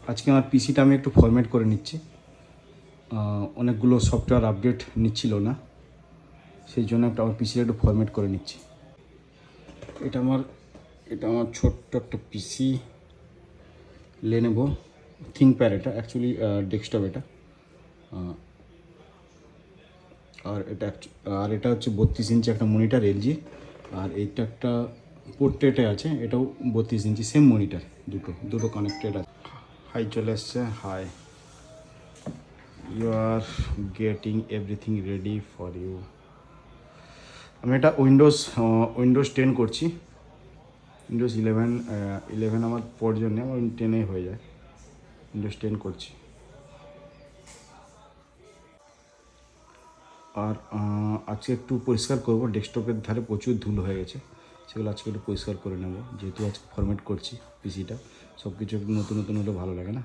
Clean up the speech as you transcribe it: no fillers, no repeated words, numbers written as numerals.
আজকে আমার পিসিটা আমি একটু ফরম্যাট করে নিচ্ছি। অনেকগুলো সফটওয়্যার আপডেট নিচ্ছিল না, সেই জন্য আমার পিসিটা একটু ফরম্যাট করে নিচ্ছি। এটা আমার ছোট্ট একটা পিসি, লেনোভো থিংকপ্যাড। এটা অ্যাকচুয়ালি ডেস্কটপ এটা। আর এটা হচ্ছে 32 ইঞ্চি একটা মনিটর এলজি। আর এইটা একটা পোর্ট্রেটে আছে, এটাও 32 ইঞ্চি, সেম মনিটর, দুটো কানেক্টেড আছে। হাই চলে এসছে। Hi, you are getting everything ready for you. আমি এটা উইন্ডোজ 10 করছি। উইন্ডোজ 11 আমার প্রয়োজন নেই, আমার 10 হয়ে যায়। উইন্ডোজ 10 করছি। আর আজকে একটু পরিষ্কার করবো, ডেস্কটপের ধারে প্রচুর ধুলো হয়ে গেছে, সেগুলো আজকে একটু পরিষ্কার করে নেব, যেহেতু আজকে ফরম্যাট করছি পিসিটা। সব কিছু একটু নতুন নতুন হলে ভালো লাগে না।